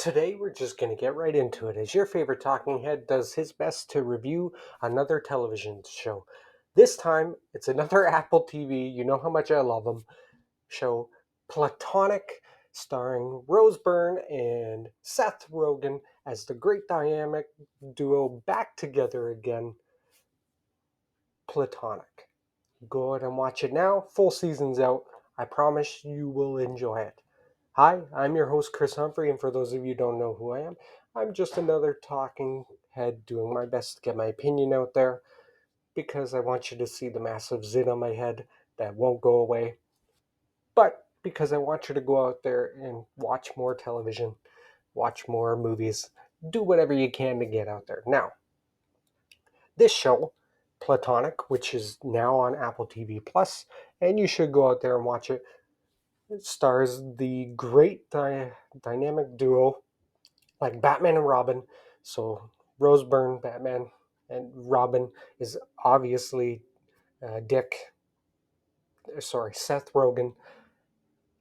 Today, we're just going to get right into it as your favorite talking head does his best to review another television show. This time, it's another Apple TV, you know how much I love them, show Platonic, starring Byrne and Seth Rogen as the great dynamic duo back together again, Platonic. Go ahead and watch it now. Full season's out. I promise you will enjoy it. Hi, I'm your host, Chris Humphrey, and for those of you who don't know who I am, I'm just another talking head doing my best to get my opinion out there because I want you to see the massive zit on my head that won't go away, but because I want you to go out there and watch more television, watch more movies, do whatever you can to get out there. Now, this show, Platonic, which is now on Apple TV Plus, and you should go out there and watch it. It stars the great dynamic duo like Batman and Robin. So Byrne, Batman, and Robin is obviously Seth Rogen.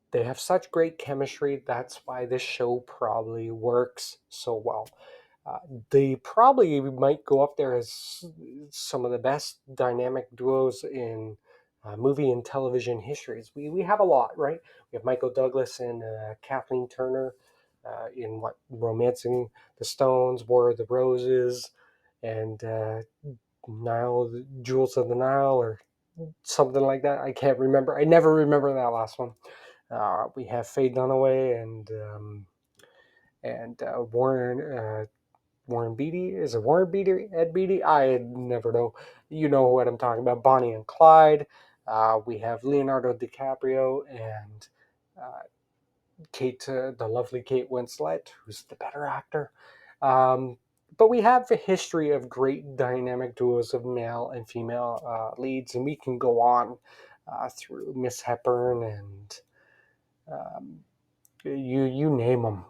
They have such great chemistry. That's why this show probably works so well. Uh, they probably might go up there as some of the best dynamic duos in movie and television histories. We have a lot, right? We have Michael Douglas and Kathleen Turner in Romancing the Stones, War of the Roses, and Nile, Jewels of the Nile, or something like that. I can't remember. I never remember that last one. We have Faye Dunaway and Warren Beatty. Is it Warren Beatty? Ed Beatty? I never know. You know what I'm talking about. Bonnie and Clyde. We have Leonardo DiCaprio and uh, the lovely Kate Winslet, who's the better actor. Um, but we have a history of great dynamic duos of male and female leads, and we can go on through Miss Hepburn and um, you name them.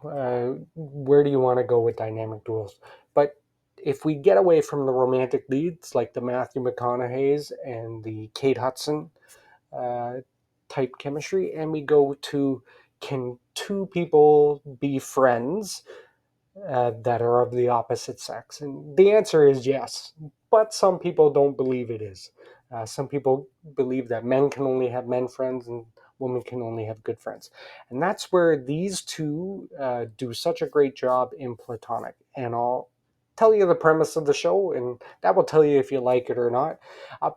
Where do you want to go with dynamic duels? But if we get away from the romantic leads like the Matthew McConaughey's and the Kate Hudson uh, type chemistry, and we go to, can two people be friends that are of the opposite sex? And the answer is yes, but some people don't believe it is. Some people believe that men can only have men friends and women can only have good friends. And that's where these two do such a great job in Platonic. And I'll tell you the premise of the show, and that will tell you if you like it or not.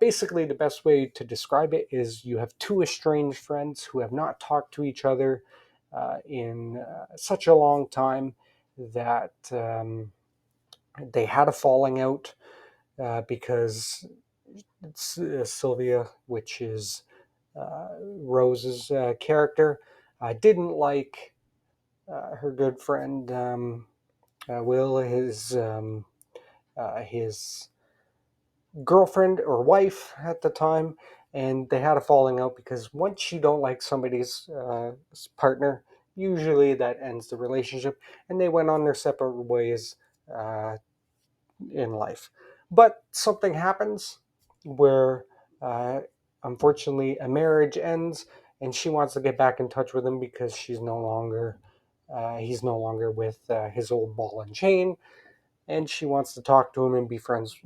Basically, the best way to describe it is you have two estranged friends who have not talked to each other in such a long time that they had a falling out because Sylvia, which is Rose's character, didn't like her good friend Will, his girlfriend or wife at the time, and they had a falling out because once you don't like somebody's partner, usually that ends the relationship, and they went on their separate ways uh, in life. But something happens where, uh, unfortunately, a marriage ends, and she wants to get back in touch with him because he's no longer with his old ball and chain, and she wants to talk to him and be friends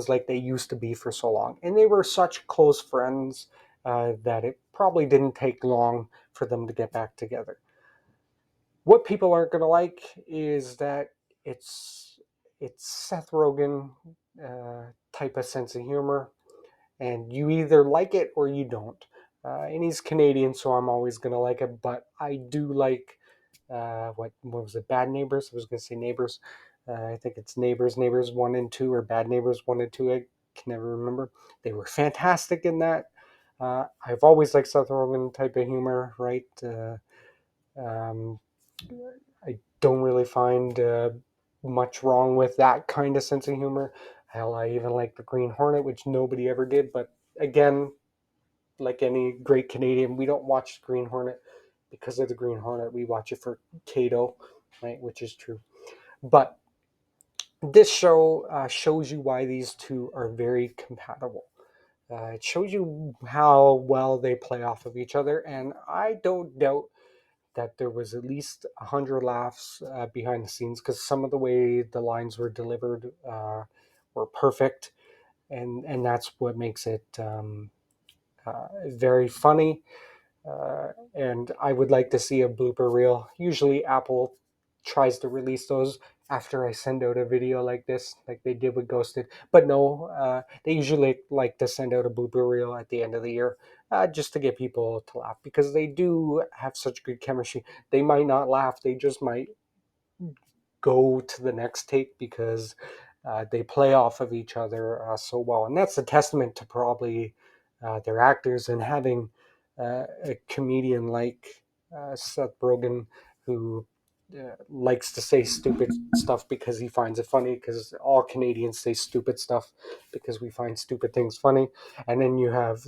like they used to be for so long. And they were such close friends that it probably didn't take long for them to get back together. What people aren't going to like is that it's it's Seth Rogen type of sense of humor, and you either like it or you don't. And he's Canadian, so I'm always going to like it. But I do like what was it? Bad Neighbors. I was going to say Neighbors. I think it's Neighbors 1 and 2, or Bad Neighbors 1 and 2. I can never remember. They were fantastic in that. I've always liked Seth Rogen type of humor, right? Um, I don't really find much wrong with that kind of sense of humor. Hell, I even like the Green Hornet, which nobody ever did. But again, like any great Canadian, we don't watch the Green Hornet because of the Green Hornet. We watch it for Kato, right? Which is true. But this show shows you why these two are very compatible. It shows you how well they play off of each other, and I don't doubt that there was at least 100 laughs behind the scenes, because some of the way the lines were delivered were perfect, and that's what makes it very funny. And I would like to see a blooper reel. Usually, Apple tries to release those after I send out a video like this, like they did with Ghosted. But no, they usually like to send out a blooper reel at the end of the year, just to get people to laugh, because they do have such good chemistry. They might not laugh, they just might go to the next take, because they play off of each other so well. And that's a testament to probably their actors, and having a comedian like Seth Rogen, who likes to say stupid stuff because he finds it funny, because all Canadians say stupid stuff because we find stupid things funny. And then you have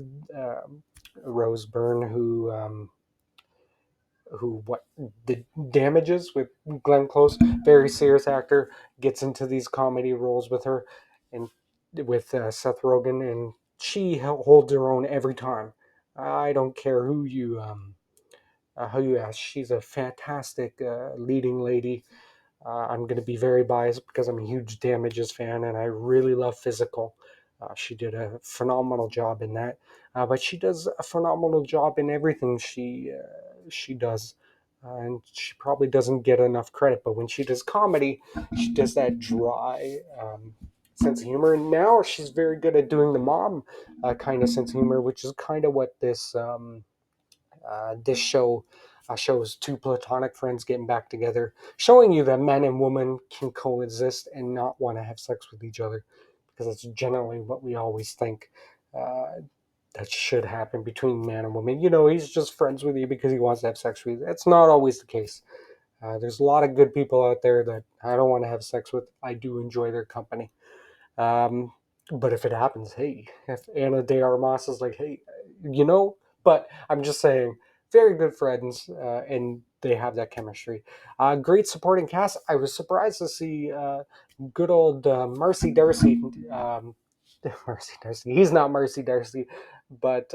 Rose Byrne, who what the Damages with Glenn Close, very serious actor, gets into these comedy roles with her, and with Seth Rogen, and she holds her own every time. I don't care who you ask. She's a fantastic leading lady. I'm going to be very biased because I'm a huge Damages fan, and I really love Physical. She did a phenomenal job in that, but she does a phenomenal job in everything she does, and she probably doesn't get enough credit. But when she does comedy, she does that dry sense of humor. And now she's very good at doing the mom kind of sense of humor, which is kind of what this show shows two platonic friends getting back together, showing you that men and women can coexist and not want to have sex with each other, because that's generally what we always think uh, that should happen between man and woman. He's just friends with you because he wants to have sex with you. That's not always the case. There's a lot of good people out there that I don't want to have sex with. I do enjoy their company. Um, but if it happens, hey, if Anna de Armas is like, hey, you know, but I'm just saying, very good friends, and they have that chemistry. Great supporting cast. I was surprised to see good old Marcy Darcy. Marcy Darcy. He's not Marcy Darcy, but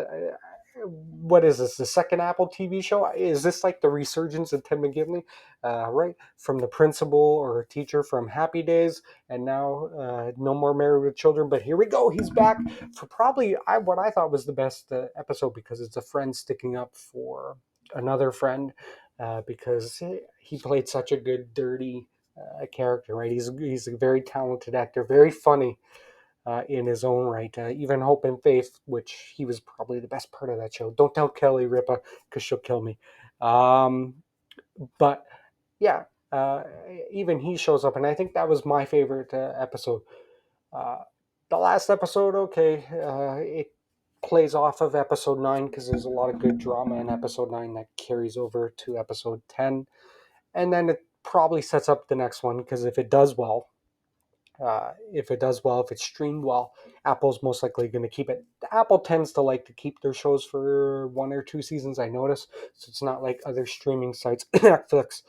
what is this? The second Apple TV show? Is this like the resurgence of Tim McGinley? Right, from the principal or teacher from Happy Days, and now No More Married with Children. But here we go. He's back for probably what I thought was the best episode, because it's a friend sticking up for another friend, because he played such a good dirty character. Right, he's a very talented actor, very funny in his own right. Even Hope and Faith, which he was probably the best part of that show. Don't tell Kelly Ripa, because she'll kill me. Um, but yeah, uh, even he shows up, and I think that was my favorite episode. Uh, the last episode, okay, it plays off of episode 9, because there's a lot of good drama in episode 9 that carries over to episode 10, and then it probably sets up the next one, because if it's streamed well, Apple's most likely going to keep it. Apple tends to like to keep their shows for 1 or 2 seasons, I notice. So it's not like other streaming sites, Netflix,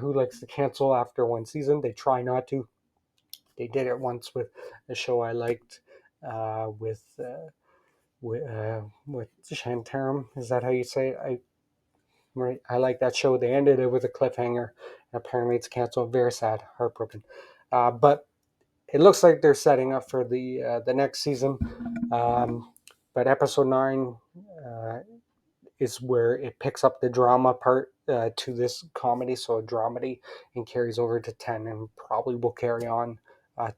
who likes to cancel after one season. They try not to. They did it once with a show I liked with Shantaram. Is that how you say it? I like that show. They ended it with a cliffhanger. Apparently, it's canceled. Very sad, heartbroken. But it looks like they're setting up for the next season. Um, but episode 9 uh, is where it picks up the drama part to this comedy, so a dramedy, and carries over to 10, and probably will carry on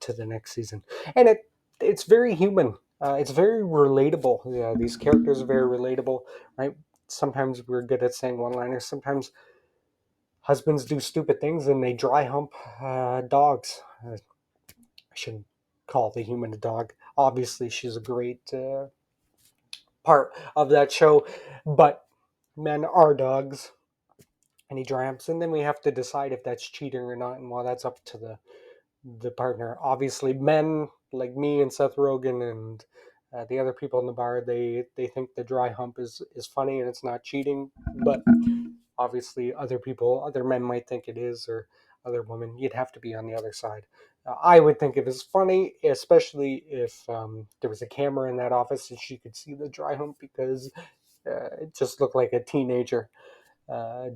to the next season. And it's very human. It's very relatable. Yeah, these characters are very relatable, right? Sometimes we're good at saying one-liners. Sometimes husbands do stupid things and they dry hump dogs. I shouldn't call the human a dog. Obviously, she's a great part of that show, but men are dogs, and he dramps, and then we have to decide if that's cheating or not, and well, that's up to the partner. Obviously, men like me and Seth Rogen and the other people in the bar, they think the dry hump is funny and it's not cheating, but obviously other men might think it is, or other women. You'd have to be on the other side. I would think it was funny, especially if there was a camera in that office and she could see the dry hump, because it just looked like a teenager.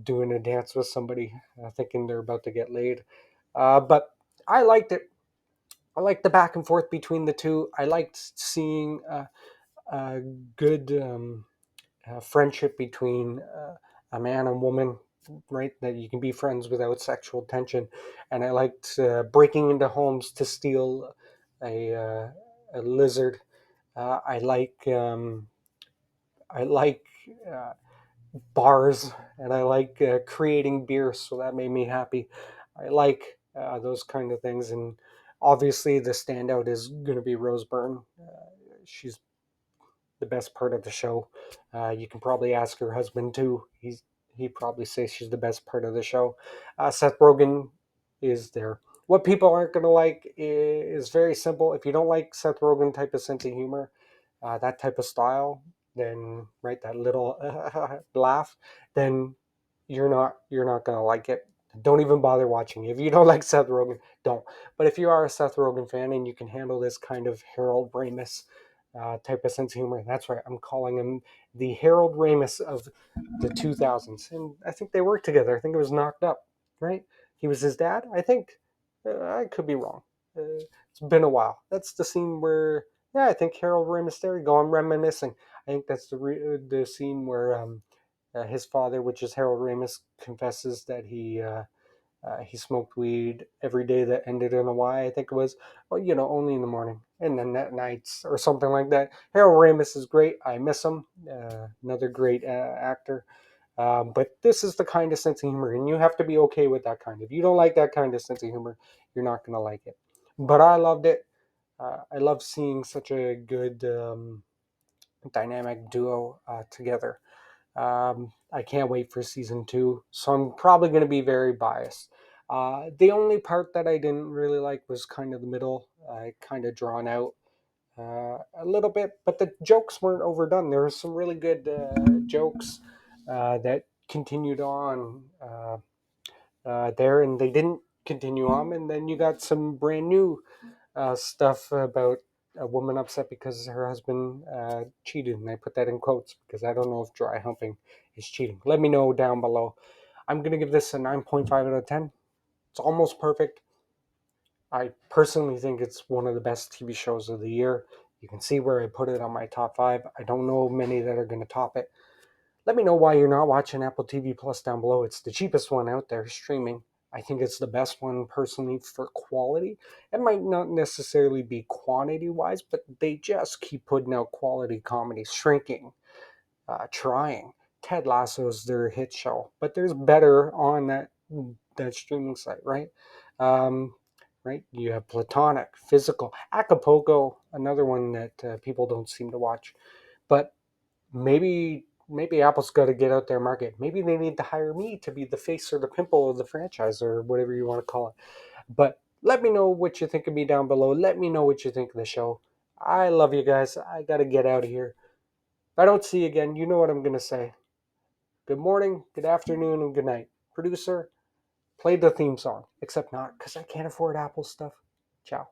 doing a dance with somebody, thinking they're about to get laid. But I liked it. I liked the back and forth between the two. I liked seeing a good friendship between a man and woman, right? That you can be friends without sexual tension. And I liked breaking into homes to steal a lizard. I like uh, bars, and I like creating beer, so that made me happy. I like those kind of things, and obviously the standout is going to be Rose Byrne. She's the best part of the show. You can probably ask her husband too. He probably says she's the best part of the show. Seth Rogen is there. What people aren't going to like is very simple. If you don't like Seth Rogen type of sense of humor, that type of style, then right that little laugh, then you're not gonna like it. Don't even bother watching. If you don't like Seth Rogen, don't. But if you are a Seth Rogen fan and you can handle this kind of Harold Ramis type of sense of humor, that's right. I'm calling him the Harold Ramis of the 2000s, and I think they worked together. I think it was Knocked Up, right? He was his dad. I think. I could be wrong. It's been a while. That's the scene where, yeah, I think Harold Ramis. There you go. I'm reminiscing. I think that's the scene where his father, which is Harold Ramis, confesses that he smoked weed every day that ended in a Y. I think it was, well, only in the morning and then at nights or something like that. Harold Ramis is great. I miss him. Another great actor. But this is the kind of sense of humor, and you have to be okay with that kind. If you don't like that kind of sense of humor, you're not going to like it. But I loved it. I love seeing such a good dynamic duo together. I can't wait for season two, so I'm probably going to be very biased. The only part that I didn't really like was kind of the middle, kind of drawn out a little bit, but the jokes weren't overdone. There were some really good jokes that continued on there, and they didn't continue on, and then you got some brand new stuff about a woman upset because her husband cheated, and I put that in quotes because I don't know if dry humping is cheating. Let me know down below. I'm gonna give this a 9.5 out of 10. It's almost perfect. I personally think it's one of the best TV shows of the year. You can see where I put it on my top five. I don't know many that are going to top it. Let me know why you're not watching Apple TV Plus down below. It's the cheapest one out there streaming. I think it's the best one personally for quality. It might not necessarily be quantity wise, but they just keep putting out quality comedies, shrinking, trying. Ted Lasso's their hit show, but there's better on that streaming site, right? Um, right? You have Platonic, Physical, Acapulco, another one that people don't seem to watch. But maybe Apple's got to get out their market. Maybe they need to hire me to be the face or the pimple of the franchise or whatever you want to call it. But let me know what you think of me down below. Let me know what you think of the show. I love you guys. I got to get out of here. If I don't see you again, you know what I'm going to say. Good morning, good afternoon, and good night. Producer, play the theme song. Except not, because I can't afford Apple stuff. Ciao.